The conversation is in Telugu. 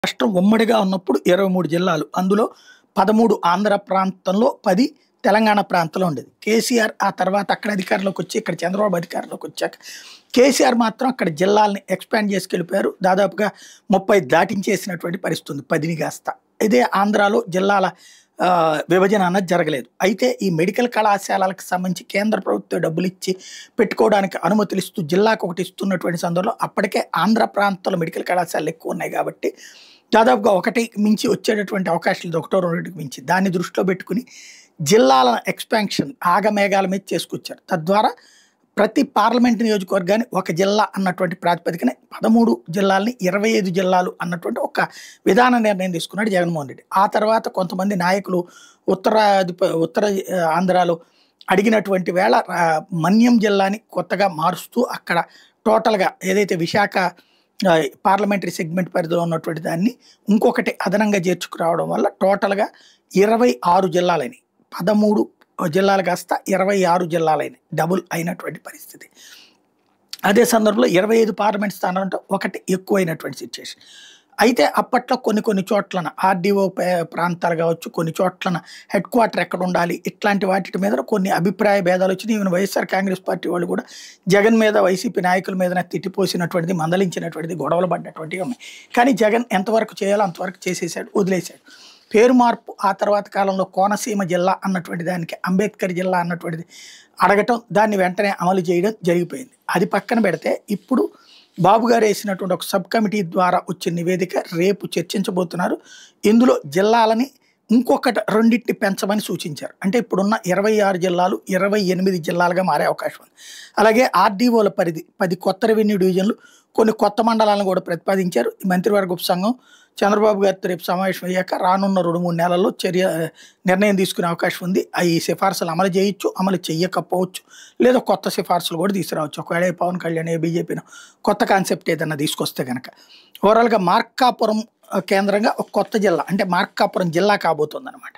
రాష్ట్రం ఉమ్మడిగా ఉన్నప్పుడు 23 జిల్లాలు. అందులో 13 ఆంధ్ర ప్రాంతంలో, 10 తెలంగాణ ప్రాంతంలో ఉండేది. కేసీఆర్ ఆ తర్వాత అక్కడ అధికారంలోకొచ్చి, ఇక్కడ చంద్రబాబు అధికారంలోకొచ్చాక కేసీఆర్ మాత్రం అక్కడ జిల్లాల్ని ఎక్స్‌పాండ్ చేసుకెళ్ళిపోయారు. దాదాపుగా 30 దాటించేసినటువంటి పరిస్థితి ఉంది 10ని కాస్త. ఇదే ఆంధ్రాలో జిల్లాల విభజన అన్నది జరగలేదు. అయితే ఈ మెడికల్ కళాశాలలకు సంబంధించి కేంద్ర ప్రభుత్వం డబ్బులిచ్చి పెట్టుకోవడానికి అనుమతులిస్తూ జిల్లాకొకటి ఇస్తున్నటువంటి సందర్భంలో అప్పటికే ఆంధ్ర ప్రాంతంలో మెడికల్ కళాశాలలు ఎక్కువున్నాయి కాబట్టి దాదాపుగా ఒకటి మించి వచ్చేటటువంటి అవకాశాలు ఇది ఒకటో రెండింటికి మించి. దాన్ని దృష్టిలో పెట్టుకుని జిల్లాల ఎక్స్‌పాన్షన్ ఆగమేఘాల మీద చేసుకొచ్చారు. తద్వారా ప్రతి పార్లమెంట్ నియోజకవర్గాన్ని ఒక జిల్లా అన్నటువంటి ప్రాతిపదికన 13 జిల్లాల్ని 25 జిల్లాలు అన్నటువంటి ఒక విధాన నిర్ణయం తీసుకున్నాడు జగన్మోహన్ రెడ్డి. ఆ తర్వాత కొంతమంది నాయకులు ఉత్తర ఆంధ్రాలో అడిగినటువంటి వేళ మన్యం జిల్లాని కొత్తగా మారుస్తూ అక్కడ టోటల్‌గా ఏదైతే విశాఖ పార్లమెంటరీ సెగ్మెంట్ పరిధిలో ఉన్నటువంటి దాన్ని ఇంకొకటి అదనంగా చేర్చుకురావడం వల్ల టోటల్‌గా 26 జిల్లాలైనయి. 13 జిల్లాలు కాస్త 26 జిల్లాలైనయి. డబుల్ అయినటువంటి పరిస్థితి. అదే సందర్భంలో 25 పార్లమెంట్ స్థానాలంటే ఒకటి ఎక్కువైనటువంటి సిచ్యుయేషన్. అయితే అప్పట్లో కొన్ని చోట్లన ఆర్‌డీఓ ప్రాంతాలు కావచ్చు, కొన్ని చోట్లన హెడ్ క్వార్టర్ ఎక్కడ ఉండాలి, ఇట్లాంటి వాటి మీద కొన్ని అభిప్రాయ భేదాలు వచ్చినాయి. ఈవెన్ వైఎస్ఆర్ కాంగ్రెస్ పార్టీ వాళ్ళు కూడా జగన్ మీద, వైసీపీ నాయకుల మీద తిట్టిపోసినటువంటిది, మందలించినటువంటిది, గొడవలు పడ్డటువంటివి ఉన్నాయి. కానీ జగన్ ఎంతవరకు చేయాలో అంతవరకు చేసేసాడు, వదిలేశాడు. పేరు మార్పు ఆ తర్వాత కాలంలో కోనసీమ జిల్లా అన్నటువంటి దానికి అంబేద్కర్ జిల్లా అన్నటువంటిది అడగటం, దాన్ని వెంటనే అమలు చేయడం జరిగిపోయింది. అది పక్కన పెడితే ఇప్పుడు బాబు గారు వేసినటువంటి ఒక సబ్ కమిటీ ద్వారా వచ్చిన నివేదిక రేపు చర్చించబోతున్నారు. ఇందులో జిల్లాలని ఇంకొకటి రెండింటిని పెంచమని సూచించారు. అంటే ఇప్పుడున్న 26 జిల్లాలు 28 జిల్లాలుగా మారే అవకాశం ఉంది. అలాగే ఆర్‌డీఓల పరిధి 10 కొత్త రెవెన్యూ డివిజన్లు, కొన్ని కొత్త మండలాలను కూడా ప్రతిపాదించారు. ఈ మంత్రివర్గ ఉపసంఘం చంద్రబాబు గారితో రేపు సమావేశం అయ్యాక రానున్న 2-3 నెలల్లో నిర్ణయం తీసుకునే అవకాశం ఉంది. ఈ సిఫార్సులు అమలు చేయొచ్చు, అమలు చెయ్యకపోవచ్చు, లేదా కొత్త సిఫార్సులు కూడా తీసుకురావచ్చు. ఒకవేళ పవన్ కళ్యాణ్ బీజేపీను కొత్త కాన్సెప్ట్ ఏదన్నా తీసుకొస్తే కనుక. ఓవరాల్‌గా మార్కాపురం కేంద్రంగా ఒక కొత్త జిల్లా అంటే మార్కాపురం జిల్లా కాబోతుందన్నమాట.